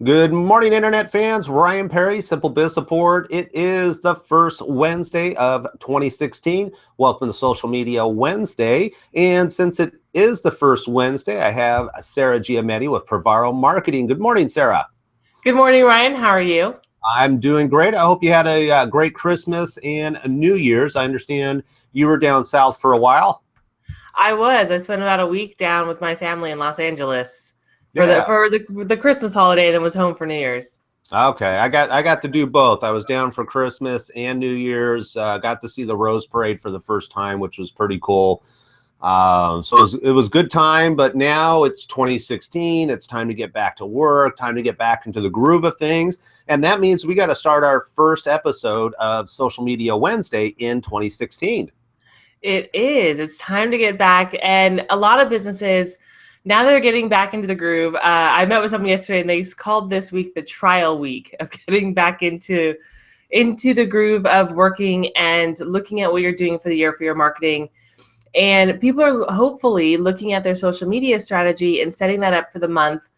Good morning, Internet fans. Ryan Perry, Simple Biz Support. It is the first Wednesday of 2016. Welcome to Social Media Wednesday. And since it is the first Wednesday, I have Sarah Giametti with Pravaro Marketing. Good morning, Sarah. Good morning, Ryan. How are you? I'm doing great. I hope you had a great Christmas and a New Year's. I understand you were down south for a while. I spent about a week down with my family in Los Angeles for the Yeah. for the Christmas holiday, then was home for New Year's. Okay, I got to do both. I was down for Christmas and New Year's. Got to see the Rose Parade for the first time, which was pretty cool. So it was good time, but now it's 2016. It's time to get back to work, time to get back into the groove of things. And that means we got to start our first episode of Social Media Wednesday in 2016. It is. It's time to get back, and a lot of businesses now they're getting back into the groove. I met with someone yesterday, and they called this week the trial week of getting back into the groove of working and looking at what you're doing for the year for your marketing. And people are hopefully looking at their social media strategy and setting that up for the month.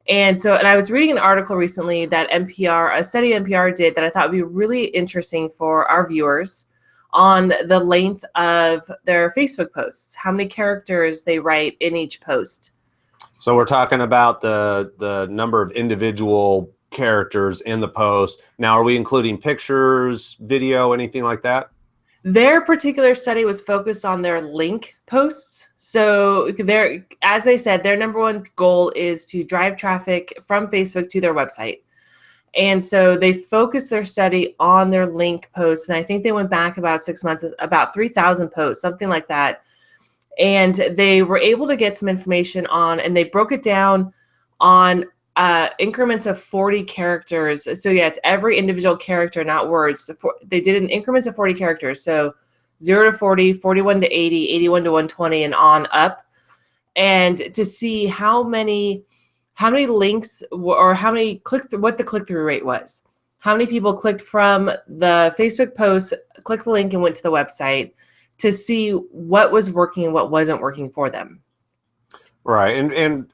And I was reading an article recently that a study NPR did that I thought would be really interesting for our viewers on the length of their Facebook posts, how many characters they write in each post. So we're talking about the number of individual characters in the post. Now, are we including pictures, video, anything like that? Their particular study was focused on their link posts. So as they said, their number one goal is to drive traffic from Facebook to their website. And so they focused their study on their link posts. And I think they went back about 6 months, about 3,000 posts, something like that. And they were able to get some information on, and they broke it down on increments of 40 characters. So yeah, it's every individual character, not words. So they did it in increments of 40 characters. So 0 to 40, 41 to 80, 81 to 120, and on up. And to see how many links or how many what the click-through rate was. How many people clicked from the Facebook post, clicked the link and went to the website to see what was working and what wasn't working for them. Right. And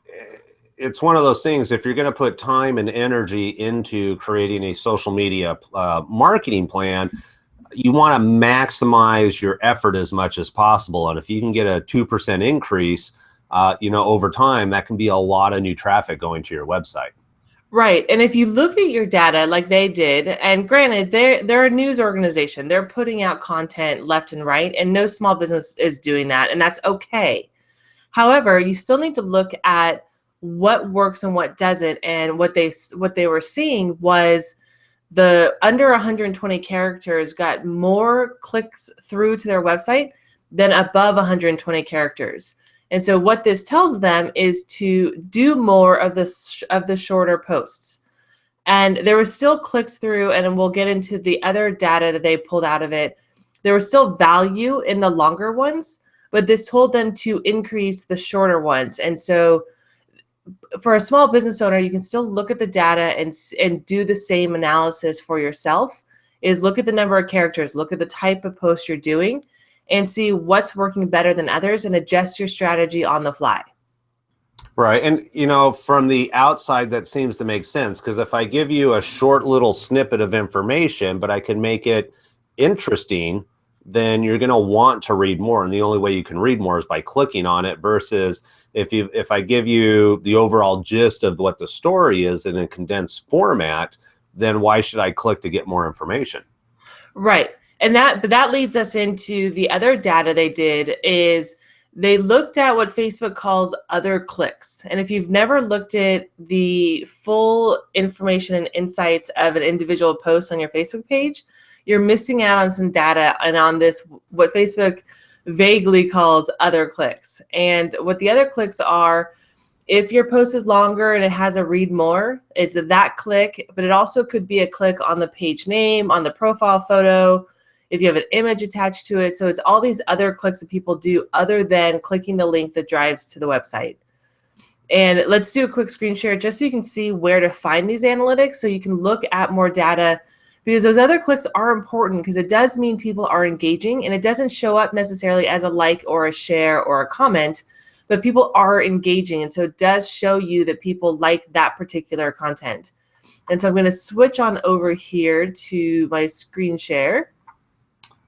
it's one of those things, if you're going to put time and energy into creating a social media marketing plan, you want to maximize your effort as much as possible. And if you can get a 2% increase, over time, that can be a lot of new traffic going to your website. Right. And if you look at your data like they did, and granted, they're a news organization, they're putting out content left and right, and no small business is doing that, and that's okay. However, you still need to look at what works and what doesn't. And what they were seeing was the under 120 characters got more clicks through to their website than above 120 characters. And so what this tells them is to do more of the shorter posts. And there was still clicks through, and we'll get into the other data that they pulled out of it. There was still value in the longer ones, but this told them to increase the shorter ones. And so for a small business owner, you can still look at the data and do the same analysis for yourself, is look at the number of characters, look at the type of post you're doing, and see what's working better than others and adjust your strategy on the fly. Right. And, from the outside, that seems to make sense, because if I give you a short little snippet of information, but I can make it interesting, then you're going to want to read more. And the only way you can read more is by clicking on it, versus if I give you the overall gist of what the story is in a condensed format, then why should I click to get more information? Right. And that leads us into the other data they did, is they looked at what Facebook calls other clicks. And if you've never looked at the full information and insights of an individual post on your Facebook page, you're missing out on some data and on this, what Facebook vaguely calls other clicks. And what the other clicks are, if your post is longer and it has a read more, it's that click, but it also could be a click on the page name, on the profile photo, if you have an image attached to it. So it's all these other clicks that people do other than clicking the link that drives to the website. And let's do a quick screen share just so you can see where to find these analytics, so you can look at more data, because those other clicks are important, because it does mean people are engaging, and it doesn't show up necessarily as a like or a share or a comment, but people are engaging. And so it does show you that people like that particular content. And so I'm going to switch on over here to my screen share.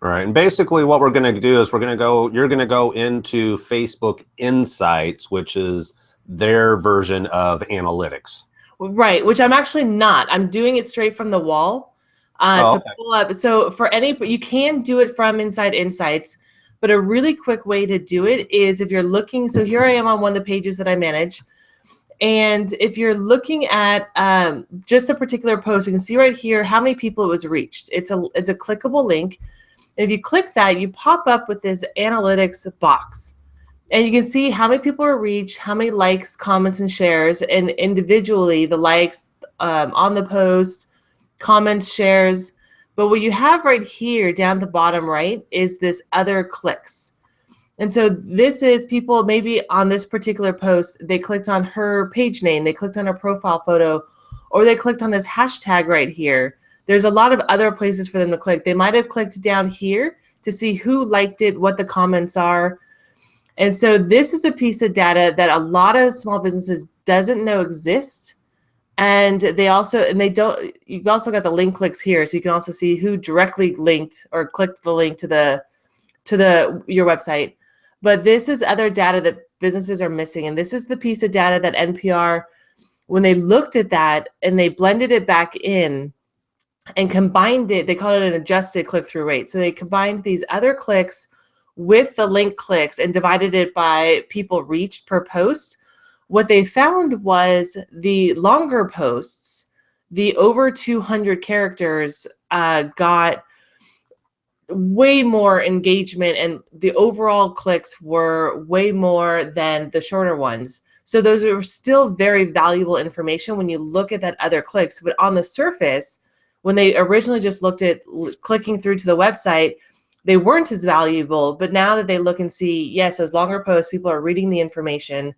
All right. And basically what we're going to do is you're going to go into Facebook Insights, which is their version of analytics. Right, which I'm actually not. I'm doing it straight from the wall to pull up. So for you can do it from inside Insights, but a really quick way to do it is if you're looking. So here I am on one of the pages that I manage. And if you're looking at just a particular post, you can see right here how many people it was reached. It's a clickable link. And if you click that, you pop up with this analytics box. And you can see how many people are reached, how many likes, comments, and shares, and individually the likes on the post, comments, shares. But what you have right here down the bottom right is this other clicks. And so this is people maybe on this particular post, they clicked on her page name, they clicked on her profile photo, or they clicked on this hashtag right here. There's a lot of other places for them to click. They might have clicked down here to see who liked it, what the comments are. And so this is a piece of data that a lot of small businesses doesn't know exist. And you've also got the link clicks here. So you can also see who directly linked or clicked the link to your website. But this is other data that businesses are missing. And this is the piece of data that NPR, when they looked at that and they blended it back in and combined it, they called it an adjusted click-through rate. So they combined these other clicks with the link clicks and divided it by people reached per post. What they found was the longer posts, the over 200 characters, got way more engagement, and the overall clicks were way more than the shorter ones. So those are still very valuable information when you look at that other clicks. But on the surface, when they originally just looked at clicking through to the website, they weren't as valuable. But now that they look and see, yes, those longer posts, people are reading the information.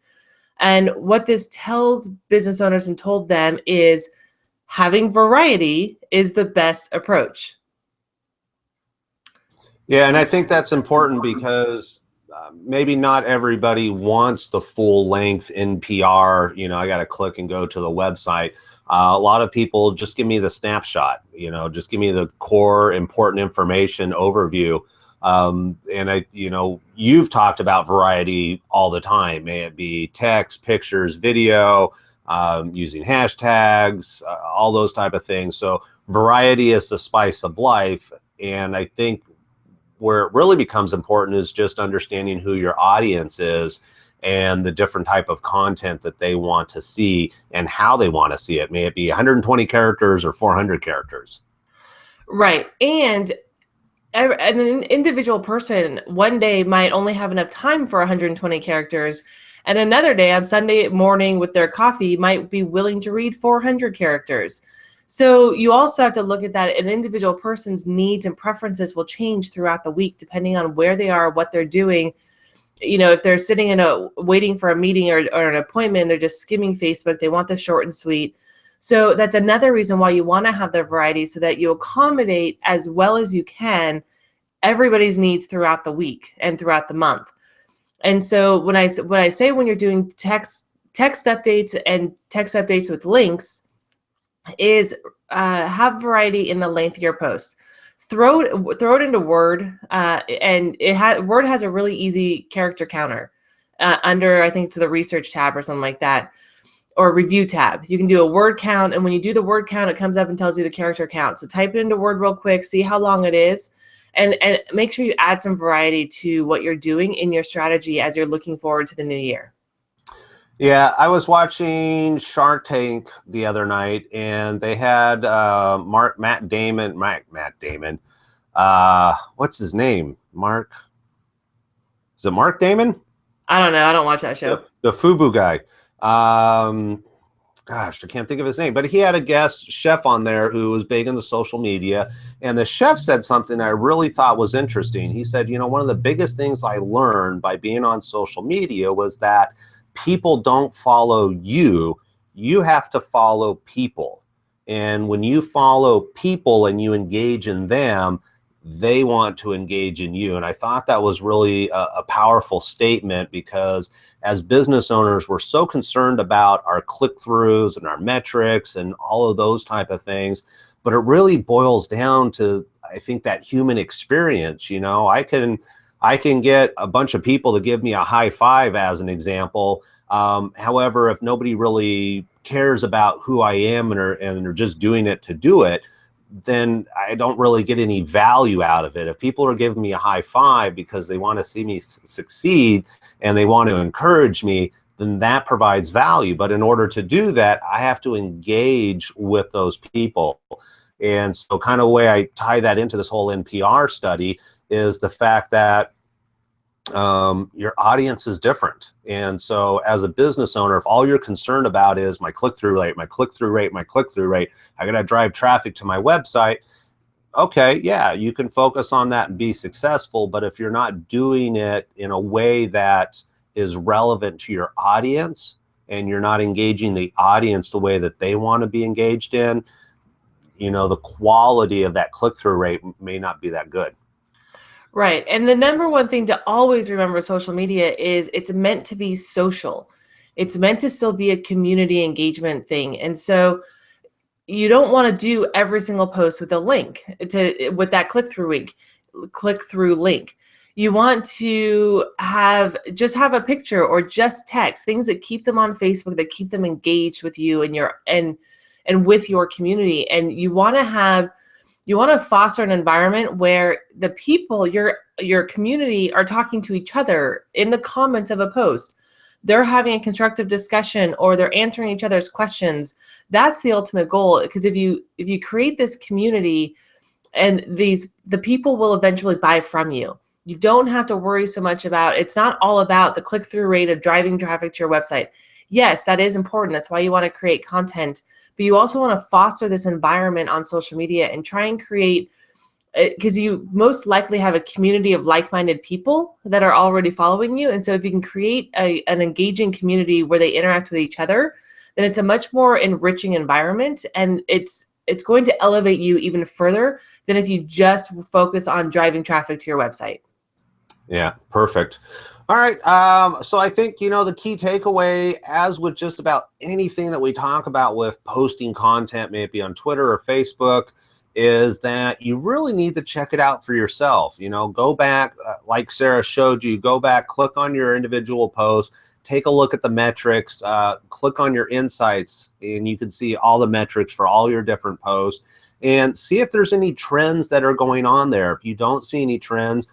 And what this tells business owners and told them is having variety is the best approach. Yeah, and I think that's important because maybe not everybody wants the full length NPR. I got to click and go to the website. A lot of people just give me the snapshot, just give me the core important information overview. And you've talked about variety all the time. May it be text, pictures, video, using hashtags, all those type of things. So variety is the spice of life. And I think where it really becomes important is just understanding who your audience is and the different type of content that they want to see and how they want to see it. May it be 120 characters or 400 characters. Right. And an individual person one day might only have enough time for 120 characters, and another day on Sunday morning with their coffee might be willing to read 400 characters. So you also have to look at that. An individual person's needs and preferences will change throughout the week depending on where they are, what they're doing. If they're sitting waiting for a meeting or an appointment, they're just skimming Facebook, they want the short and sweet. So that's another reason why you want to have the variety, so that you accommodate as well as you can everybody's needs throughout the week and throughout the month. And so when I say when you're doing text updates and text updates with links, is have variety in the length of your post. Throw it into Word, and Word has a really easy character counter under, I think it's the research tab or something like that, or review tab. You can do a word count, and when you do the word count, it comes up and tells you the character count. So type it into Word real quick, see how long it is, and make sure you add some variety to what you're doing in your strategy as you're looking forward to the new year. Yeah, I was watching Shark Tank the other night, and they had Matt Damon. What's his name? Is it Mark Damon? I don't know. I don't watch that show. The FUBU guy. Gosh, I can't think of his name, but he had a guest chef on there who was big into social media, and the chef said something I really thought was interesting. He said, one of the biggest things I learned by being on social media was that people don't follow you. You have to follow people. And when you follow people and you engage in them, they want to engage in you. And I thought that was really a powerful statement, because as business owners, we're so concerned about our click-throughs and our metrics and all of those type of things. But it really boils down to, I think, that human experience. You know, I can get a bunch of people to give me a high five, as an example. However, if nobody really cares about who I am and they're just doing it to do it, then I don't really get any value out of it. If people are giving me a high five because they want to see me succeed and they want to encourage me, then that provides value. But in order to do that, I have to engage with those people. And so kind of the way I tie that into this whole NPR study is the fact that your audience is different. And so as a business owner, if all you're concerned about is my click-through rate, my click-through rate, my click-through rate, I got to drive traffic to my website. Okay, yeah, you can focus on that and be successful. But if you're not doing it in a way that is relevant to your audience, and you're not engaging the audience the way that they want to be engaged in, you know, the quality of that click-through rate may not be that good. Right. And the number one thing to always remember with social media is it's meant to be social. It's meant to still be a community engagement thing. And so you don't want to do every single post with a link with that click-through link. You want to have a picture or just text, things that keep them on Facebook, that keep them engaged with you and with your community. And you want to foster an environment where the people, your community, are talking to each other in the comments of a post. They're having a constructive discussion, or they're answering each other's questions. That's the ultimate goal. Because if you create this community, and the people will eventually buy from you. You don't have to worry so much about, it's not all about the click-through rate of driving traffic to your website. Yes, that is important. That's why you want to create content, but you also want to foster this environment on social media and try and create, because you most likely have a community of like-minded people that are already following you. And so if you can create an engaging community where they interact with each other, then it's a much more enriching environment, and it's going to elevate you even further than if you just focus on driving traffic to your website. Yeah, perfect. All right. So I think, you know, the key takeaway, as with just about anything that we talk about with posting content, maybe on Twitter or Facebook, is that you really need to check it out for yourself. You know, go back, like Sarah showed you, go back, click on your individual post, take a look at the metrics, click on your insights, and you can see all the metrics for all your different posts, and see if there's any trends that are going on there. If you don't see any trends,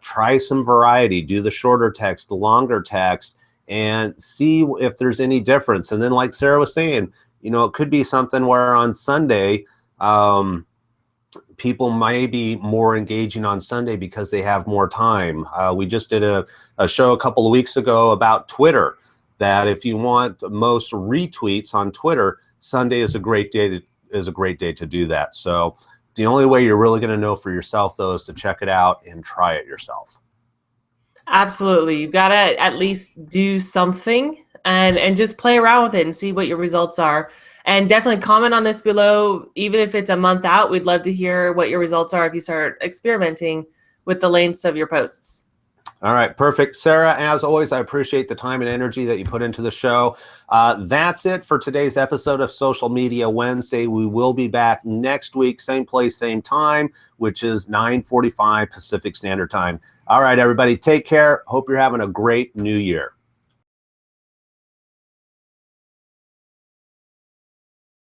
try some variety, do the shorter text, the longer text, and see if there's any difference. And then, like Sarah was saying, you know, it could be something where on Sunday, people may be more engaging on Sunday because they have more time. We just did a show a couple of weeks ago about Twitter, that if you want the most retweets on Twitter, Sunday is a great day to do that. So the only way you're really going to know for yourself, though, is to check it out and try it yourself. Absolutely. You've got to at least do something and just play around with it and see what your results are. And definitely comment on this below. Even if it's a month out, we'd love to hear what your results are if you start experimenting with the lengths of your posts. All right, perfect. Sarah, as always, I appreciate the time and energy that you put into the show. That's it for today's episode of Social Media Wednesday. We will be back next week, same place, same time, which is 9:45 Pacific Standard Time. All right, everybody, take care. Hope you're having a great new year.